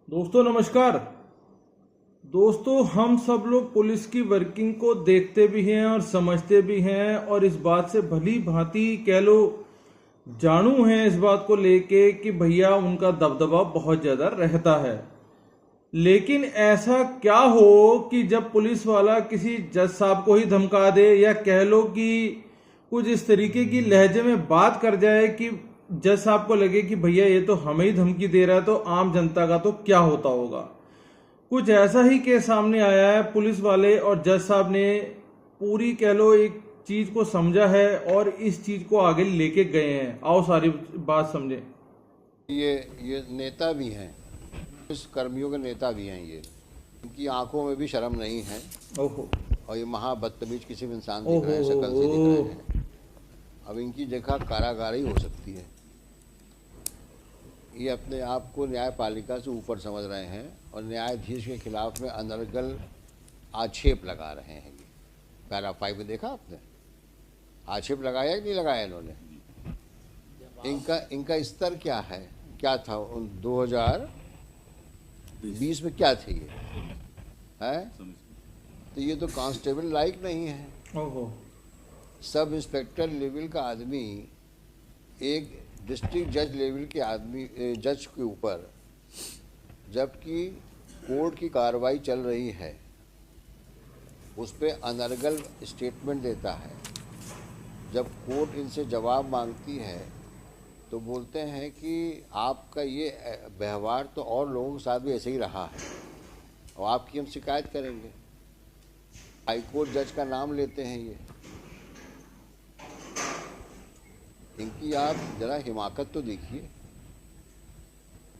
दोस्तों नमस्कार। दोस्तों हम सब लोग पुलिस की वर्किंग को देखते भी हैं और समझते भी हैं और इस बात से भली भांति कह लो जानू हैं इस बात को लेके कि भैया उनका दबदबा बहुत ज्यादा रहता है। लेकिन ऐसा क्या हो कि जब पुलिस वाला किसी जज साहब को ही धमका दे या कह लो कि कुछ इस तरीके की लहजे में बात कर जाए कि जज साहब को लगे कि भैया ये तो हमें ही धमकी दे रहा है, तो आम जनता का तो क्या होता होगा। कुछ ऐसा ही केस सामने आया है। पुलिस वाले और जज साहब ने पूरी कह लो एक चीज को समझा है और इस चीज को आगे लेके गए हैं। आओ सारी बात समझें। ये नेता भी हैं, इस कर्मियों के नेता भी हैं। ये इनकी आंखों में भी शर्म नहीं है। ओहो और ये महा बदतमीज किसी भी इंसान दिख रहे हैं, शक्ल से दिख रहे हैं। अब इनकी जगह कारागारी हो सकती है। ये अपने आप को न्यायपालिका से ऊपर समझ रहे हैं और न्यायाधीश के खिलाफ में अनर्गल आक्षेप लगा रहे हैं। ये पैरा 5 में देखा आपने, आक्षेप लगाया कि नहीं लगाया इन्होंने। इनका स्तर क्या है, क्या था उन 2020 में, क्या थे ये है। तो ये तो कांस्टेबल लायक नहीं है। ओहो सब इंस्पेक्टर लेवल का आदमी एक डिस्ट्रिक्ट जज लेवल के आदमी जज के ऊपर, जबकि कोर्ट की कार्रवाई चल रही है, उस पर अनर्गल स्टेटमेंट देता है। जब कोर्ट इनसे जवाब मांगती है तो बोलते हैं कि आपका ये व्यवहार तो और लोगों के साथ भी ऐसे ही रहा है और आपकी हम शिकायत करेंगे। हाईकोर्ट जज का नाम लेते हैं ये। इनकी आप जरा हिमाकत तो देखिए।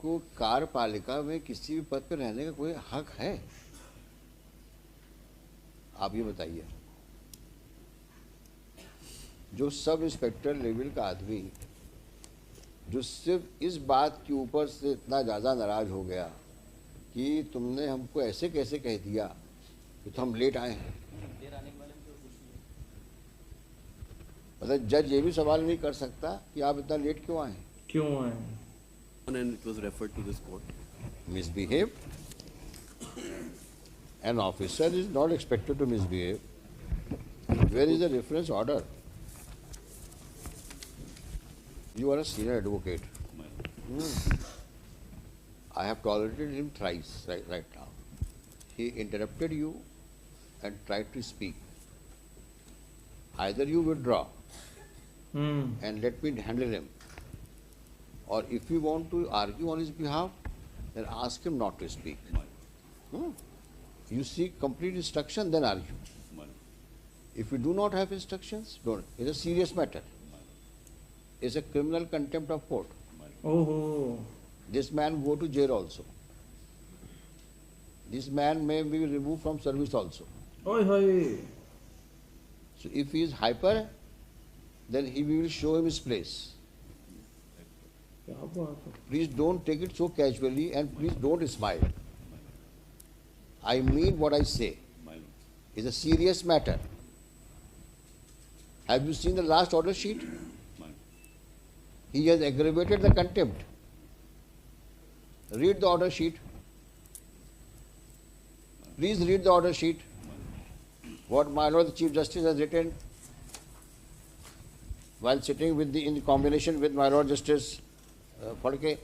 को कार्यपालिका में किसी भी पद पर रहने का कोई हक है? आप ये बताइए। जो सब इंस्पेक्टर लेवल का आदमी, जो सिर्फ इस बात के ऊपर से इतना ज़्यादा नाराज हो गया कि तुमने हमको ऐसे कैसे कह दिया कि तो हम लेट आए हैं। मतलब जज ये भी सवाल नहीं कर सकता कि आप इतना लेट क्यों आए, क्यों आए। And it was referred to this court. misbehave. An officer is not expected to misbehave. Where is the reference order? You are a senior advocate. I have tolerated him thrice right now. He interrupted you and tried to speak. Either you withdraw and let me handle him, or if you want to argue on his behalf, then ask him not to speak. You seek complete instruction, then argue. If you do not have instructions, don't. It's a serious matter. It's a criminal contempt of court. ओहो This man go to jail also. This man may be removed from service also. ओए होए So if he is hyper, then he will show him his place. क्या बात है। Please don't take it so casually and please don't smile. I mean what I say. It's a serious matter. Have you seen the last order sheet? He has aggravated the contempt. Read the order sheet. Please read the order sheet. What my Lord the Chief Justice has written while sitting with in combination with my Lord Justice Phadke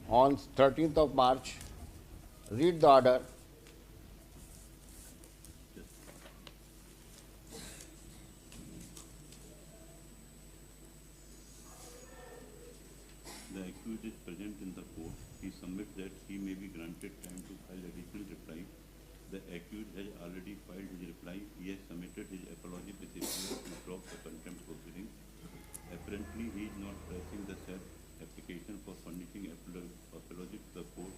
on 13th of March. Read the order. The accused is present in the court. He submits that he may be granted time to file additional reply. The accused has already filed his reply. He has submitted his apology with a view to drop the contempt proceeding. Apparently, he is not pressing the said application for furnishing apology to the court.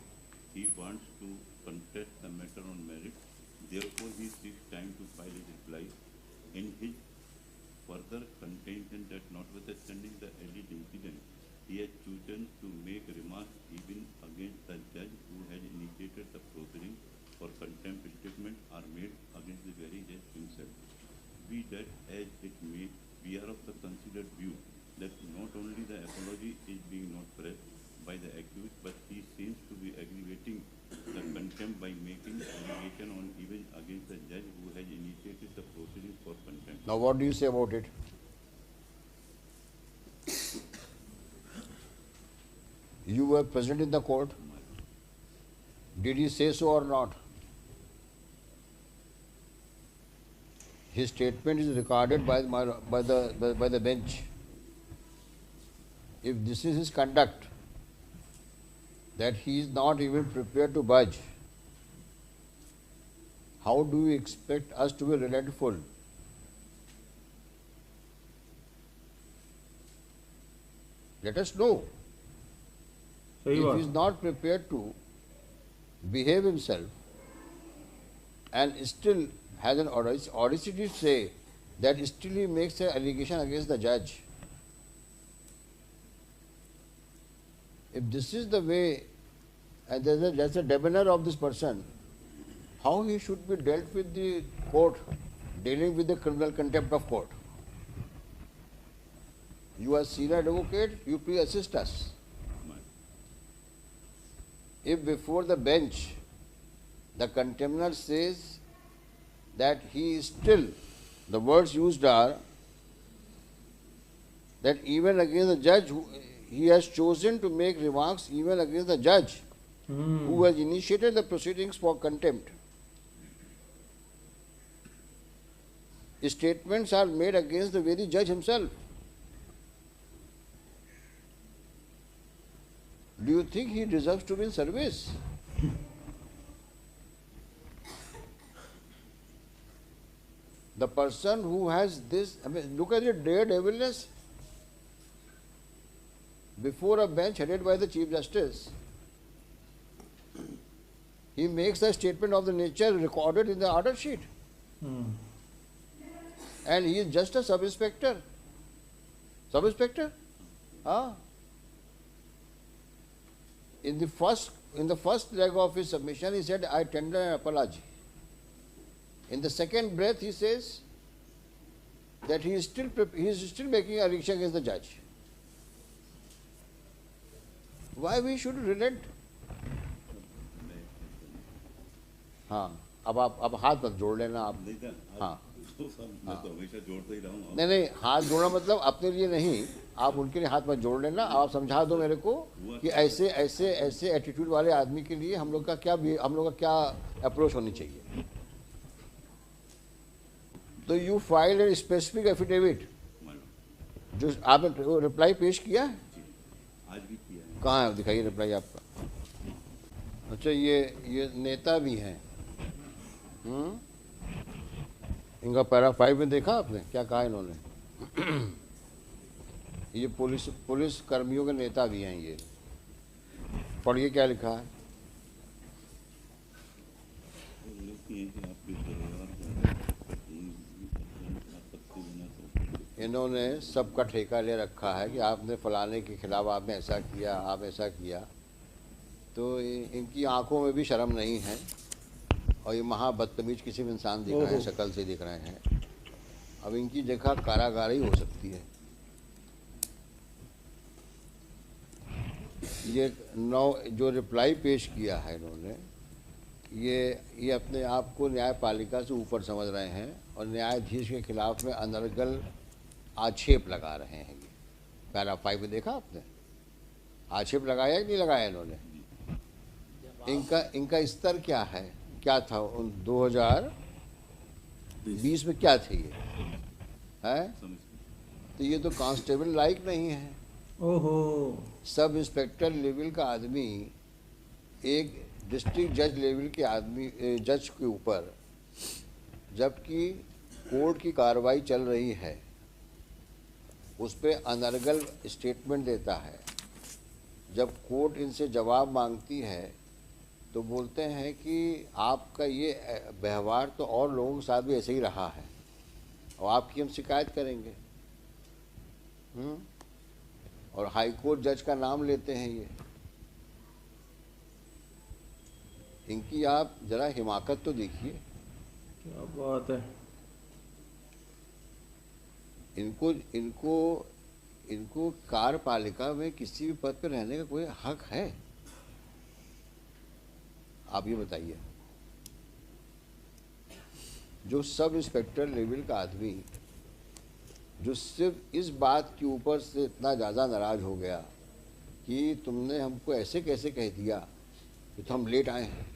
He wants to contest the matter on merit. Therefore, he seeks time to file his reply. In his further contention that notwithstanding the alleged incident, he has chosen to make remarks even against the judge who has initiated the proceeding, for contempt statements are made against the very judge himself. Be that as it may, we are of the considered view that not only the apology is being not pressed by the accused, but he seems to be aggravating by making allegation on even against the judge who has initiated the proceedings for contempt. Now what do you say about it? You were present in the court. Did he say so or not? His statement is recorded by the bench. If this is his conduct, that he is not even prepared to budge, how do you expect us to be relentful? Let us know. सही If बात he is not prepared to behave himself and still has an audacity to say that still he makes an allegation against the judge. If this is the way, and that's a demeanor of this person, how he should be dealt with the court, dealing with the criminal contempt of court. You are senior advocate, you please assist us. If before the bench the contemptor says that he is still, the words used are that even against the judge, he has chosen to make remarks even against the judge who has initiated the proceedings for contempt. Statements are made against the very judge himself. Do you think he deserves to be in service? The person who has this, I mean, look at the daredevilness before a bench headed by the Chief Justice. He makes a statement of the nature recorded in the order sheet. And he is just a sub-inspector. Sub-inspector? In the first leg of his submission, he said, I tender an apology. In the second breath, he says that he is still making a allegation against the judge. Why we should relent? हाँ, अब हाथ मत जोड़ लेना आप. नहीं था, हाँ. मैं तो हमेशा जोड़ता ही रहा हूँ. नहीं, हाथ जोड़ना मतलब अपने लिए नहीं, आप उनके लिए हाथ मत जोड़ लेना. आप समझा दो मेरे को कि ऐसे एटीट्यूड वाले आदमी के लिए हम लोग का क्या अप्रोच होनी चाहिए. तो you file a specific affidavit, जो आपने रिप्लाई पेश किया है. आज भी किया है. कहाँ है, दिखाइए रिप्लाई आपका. अच्छा, ये नेता भी हैं. इनका पैरा 5 में देखा आपने क्या कहा इन्होंने. ये पुलिस कर्मियों के नेता भी हैं. ये पढ़िए क्या लिखा है. इन्होंने सबका ठेका ले रखा है कि आपने फलाने के खिलाफ आपने ऐसा किया, आप ऐसा किया. तो इनकी आंखों में भी शर्म नहीं है और ये महा बदतमीज किसी भी इंसान दिख रहे हैं, शक्ल से दिख रहे हैं. अब इनकी जगह कारागारी हो सकती है. ये जो रिप्लाई पेश किया है इन्होंने, ये अपने आप को न्यायपालिका से ऊपर समझ रहे हैं और न्यायाधीश के खिलाफ में अनर्गल आक्षेप लगा रहे हैं. ये पैरा 5 में देखा आपने, आक्षेप लगाया कि नहीं लगाया इन्होंने. इनका स्तर क्या है, क्या था 2020 में, क्या थे ये है. तो ये तो कांस्टेबल लायक नहीं है. ओहो, सब इंस्पेक्टर लेवल का आदमी एक डिस्ट्रिक्ट जज लेवल के आदमी जज के ऊपर, जबकि कोर्ट की कार्रवाई चल रही है, उस पर अनर्गल स्टेटमेंट देता है. जब कोर्ट इनसे जवाब मांगती है तो बोलते हैं कि आपका ये व्यवहार तो और लोगों के साथ भी ऐसे ही रहा है और आपकी हम शिकायत करेंगे. और हाई कोर्ट जज का नाम लेते हैं. ये इनकी आप जरा हिमाकत तो देखिए. क्या बात है. इनको कार्यपालिका में किसी भी पद पर रहने का कोई हक है? आप ये बताइए. जो सब इंस्पेक्टर लेवल का आदमी जो सिर्फ इस बात के ऊपर से इतना ज़्यादा नाराज़ हो गया कि तुमने हमको ऐसे कैसे कह दिया कि तो हम लेट आए हैं।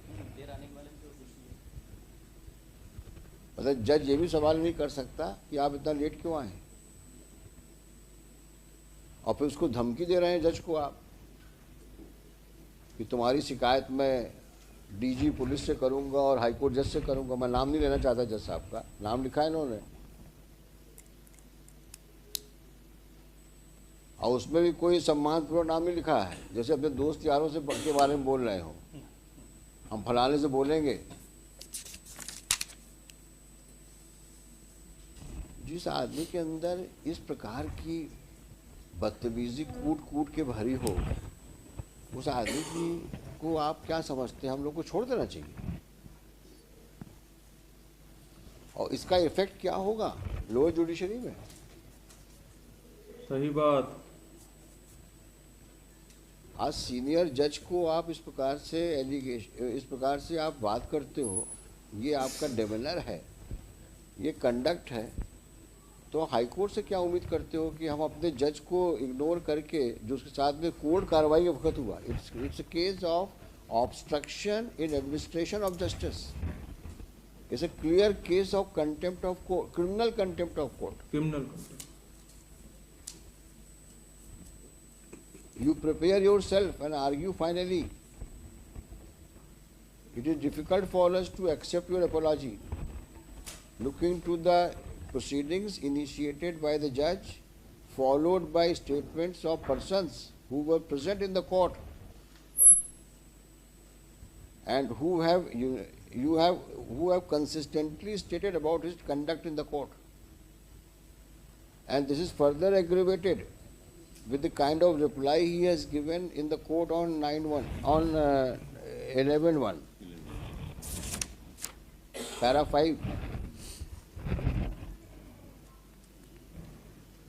मतलब जज ये भी सवाल नहीं कर सकता कि आप इतना लेट क्यों आए, और फिर उसको धमकी दे रहे हैं जज को आप कि तुम्हारी शिकायत मैं डीजी पुलिस से करूंगा और हाईकोर्ट जज से करूंगा। मैं नाम नहीं लेना चाहता जज साहब का, नाम लिखा है इन्होंने, और उसमें भी कोई सम्मानपूर्वक नाम नहीं लिखा है, जैसे अपने दोस्त यारों से के बारे में बोल रहे हो, हम फलाने से बोलेंगे। जिस आदमी के अंदर इस प्रकार की बदतमीजी कूट कूट के भरी हो, उस आदमी की को आप क्या समझते हैं? हम लोग को छोड़ देना चाहिए। और इसका इफेक्ट क्या होगा लोअर जुडिशरी में? सही बात। आज सीनियर जज को आप इस प्रकार से आप बात करते हो, ये आपका डेमेनर है, ये कंडक्ट है, तो हाईकोर्ट से क्या उम्मीद करते हो कि हम अपने जज को इग्नोर करके जो उसके साथ में कोर्ट कार्रवाई के वक्त हुआ, it's a case of obstruction in administration of justice, it's a clear case of contempt of court, criminal contempt of court. Criminal You prepare yourself and argue finally. It is difficult for us to accept your apology. Looking to the proceedings initiated by the judge, followed by statements of persons who were present in the court and who have consistently stated about his conduct in the court. And this is further aggravated with the kind of reply he has given in the court on 11-1, para 5.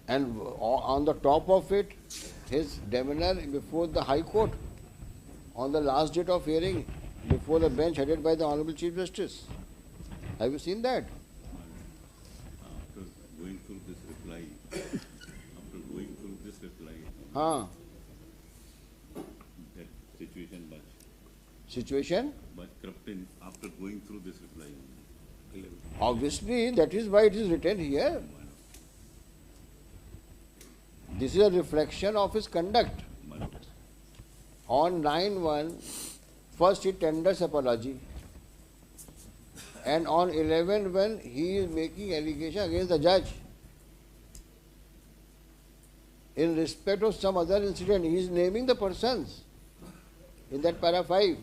And on the top of it, his demeanor before the High Court on the last date of hearing before the bench headed by the Honorable Chief Justice. Have you seen that? After going through this reply, हाँ, that situation was corrupted after going through this reply. Obviously, that is why it is written here. This is a reflection of his conduct. On 9-1, first he tenders apology, and on 11-1, he is making allegation against the judge. In respect of some other incident, he is naming the persons in that para 5.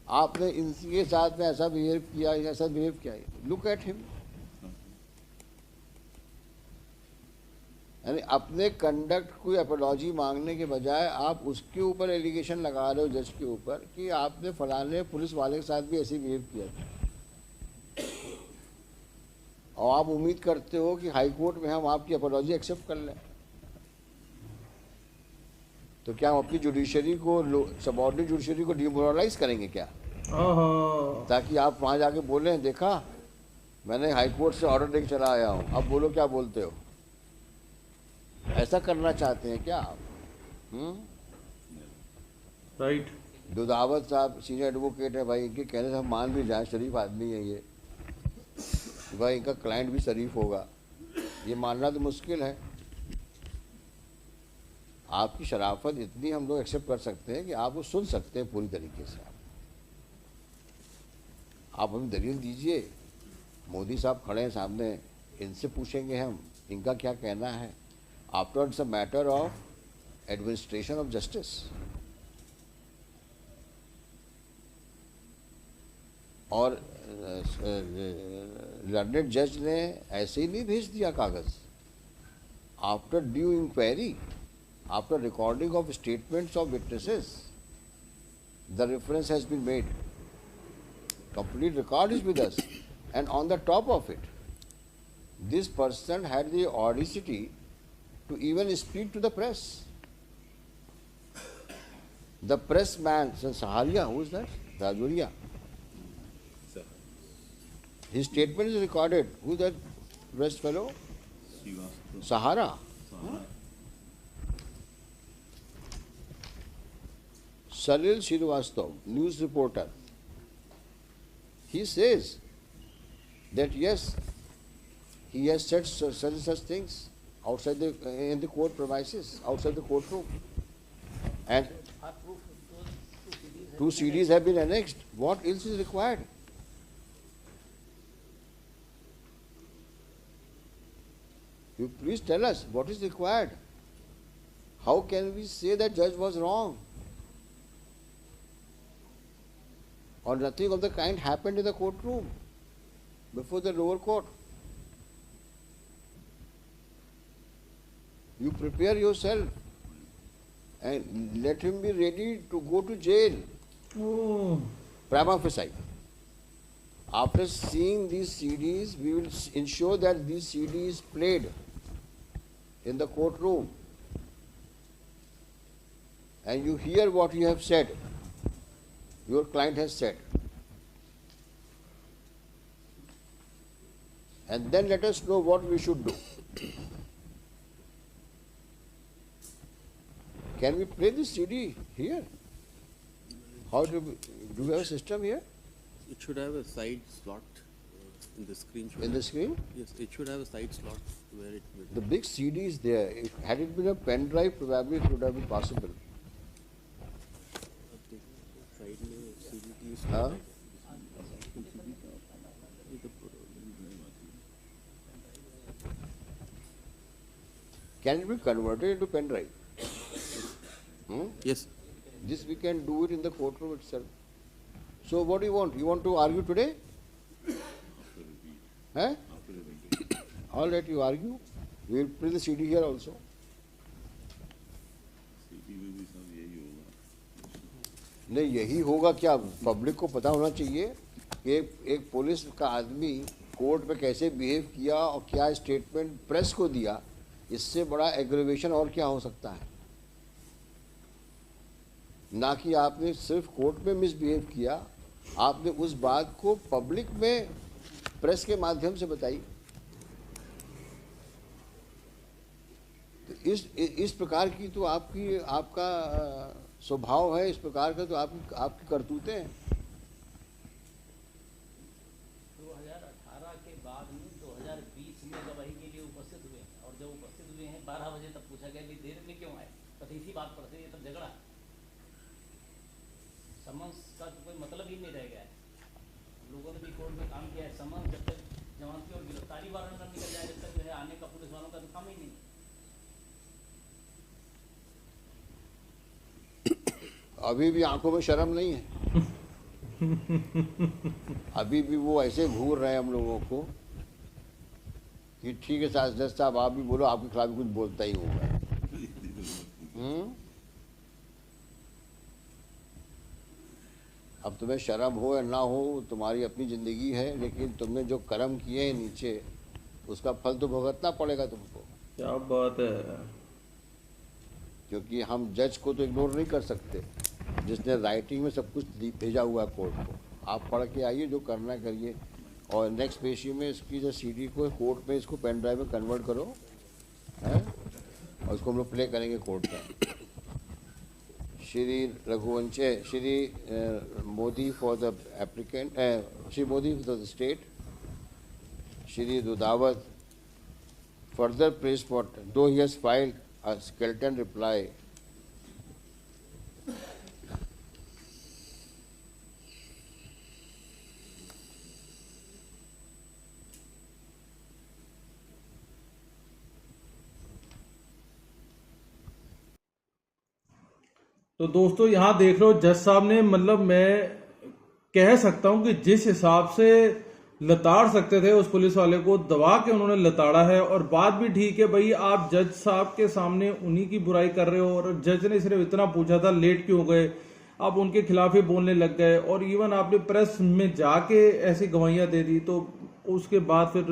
आपने इनके साथ में ऐसा behave किया, look at him. यानी अपने conduct कोई apology मांगने के बजाय आप उसके ऊपर एलिगेशन लगा रहे हो जज के ऊपर कि आपने फलाने पुलिस वाले के साथ भी ऐसे बिहेव किया था, और आप उम्मीद करते हो कि हाई कोर्ट में हम आपकी अपॉलॉजी एक्सेप्ट कर लें। तो क्या हम अपनी जुडिशरी को, सबऑर्डिनेट जुडिशरी को डिमोरलाइज करेंगे क्या? ताकि आप वहाँ जाके बोलें, देखा मैंने हाई कोर्ट से ऑर्डर लेके चला आया हूँ, अब बोलो क्या बोलते हो? ऐसा करना चाहते हैं क्या आप? राइट। दुधावत साहब सीनियर एडवोकेट है भाई, इनके कहने से हम मान भी जाएं, शरीफ आदमी है ये भाई, इनका क्लाइंट भी शरीफ होगा, ये मानना तो मुश्किल है। आपकी शराफत इतनी हम लोग एक्सेप्ट कर सकते हैं कि आप वो सुन सकते हैं पूरी तरीके से। आप हमें दलील दीजिए, मोदी साहब खड़े हैं सामने, इनसे पूछेंगे हम इनका क्या कहना है। After it's a matter of administration of justice. और लर्नेड जज ने ऐसे ही नहीं भेज दिया कागज। After due inquiry, after recording of statements of witnesses, the reference has been made. Complete record is with us. And on the top of it, this person had the audacity to even speak to the press. The pressman, Saharia, who is that? Rajoria. His statement is recorded. Who that rest fellow? Srivastava. Sahara. Sahara. Salil Srivastava, news reporter. He says that yes, he has said such things outside in the court premises, outside the courtroom, and two CDs have been annexed. What else is required? You please tell us what is required. How can we say that judge was wrong? Or nothing of the kind happened in the courtroom before the lower court. You prepare yourself and let him be ready to go to jail. Oh, Prima facie. After seeing these CDs, we will ensure that these CDs played in the courtroom. And you hear what you have said. Your client has said. And then let us know what we should do. Can we play this CD here? How do you have a system here It should have a side slot in the screen. in the screen? Yes, it should have a side slot where it will. The big CD is there. Had it been a pen drive, probably it would have been possible. Side में CD is Huh? Can it be converted into pen drive? Yes. This we can do it in the courtroom itself. So what do you want? You want to argue today? Huh? All right, you argue. We will play the CD here also. CD में भी सब यही होगा. नहीं यही होगा क्या? Public को पता होना चाहिए कि एक पुलिस का आदमी कोर्ट में कैसे बिहेव किया और क्या स्टेटमेंट प्रेस को दिया. इससे बड़ा एग्रीवेशन और क्या हो सकता है? ना कि आपने सिर्फ कोर्ट में मिसबिहेव किया, आपने उस बात को पब्लिक में प्रेस के माध्यम से बताई. तो इस प्रकार की तो आपका स्वभाव है, इस प्रकार का तो आपकी करतूतें हैं. 2018 के बाद में 2020 में गवाही के लिए उपस्थित हुए और जब उपस्थित हुए हैं 12 बजे तब पूछा गया कि देर में क्यों आए. बस इसी बात पर से ये तब झगड़ा. समन्स का तो कोई मतलब ही नहीं रह गया है. लोगों ने भी कोर्ट में काम किया है. समन्स जब तक जमानती और गिरफ्तारी वारंट न निकल जाए जब तक जो है आने का पुलिस वालों का तो काम ही नहीं. अभी भी आंखों में शर्म नहीं है. अभी भी वो ऐसे घूर रहे हैं हम लोगों को कि ठीक है जज साहब आप भी बोलो, आपके खिलाफ भी कुछ बोलता ही होगा. अब तुम्हें शर्म हो या ना हो तुम्हारी अपनी जिंदगी है, लेकिन तुमने जो कर्म किए हैं नीचे उसका फल तो भुगतना पड़ेगा तुमको. क्या बात है. क्योंकि हम जज को तो इग्नोर नहीं कर सकते जिसने राइटिंग में सब कुछ भेजा हुआ है कोर्ट को. आप पढ़ के आइए, जो करना है करिए, और नेक्स्ट पेशी में इसकी जो सीडी को कोर्ट में इसको पेन ड्राइव में कन्वर्ट करो है, और इसको हम लोग प्ले करेंगे कोर्ट में. Shri Raghuvansh, Shri Modi for the applicant, Shri Modi for the state, Shri Dudhawat further praised for, though he has filed a skeleton reply. तो दोस्तों यहाँ देख लो जज साहब ने, मतलब मैं कह सकता हूँ कि जिस हिसाब से लताड़ सकते थे उस पुलिस वाले को, दबा के उन्होंने लताड़ा है. और बात भी ठीक है भाई, आप जज साहब के सामने उन्हीं की बुराई कर रहे हो और जज ने सिर्फ इतना पूछा था लेट क्यों गए, आप उनके खिलाफ ही बोलने लग गए. और इवन आपने प्रेस में जाके ऐसी गवाहियां दे दी. तो उसके बाद फिर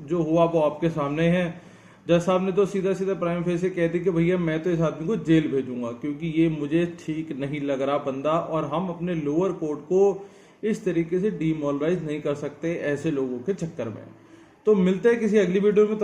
जो हुआ वो आपके सामने है. जज साहब ने तो सीधा सीधा प्राइम फेस से कह दी कि भैया मैं तो इस आदमी को जेल भेजूंगा क्योंकि ये मुझे ठीक नहीं लग रहा बंदा, और हम अपने लोअर कोर्ट को इस तरीके से डीमोरलाइज नहीं कर सकते ऐसे लोगों के चक्कर में। तो मिलते हैं किसी अगली वीडियो में।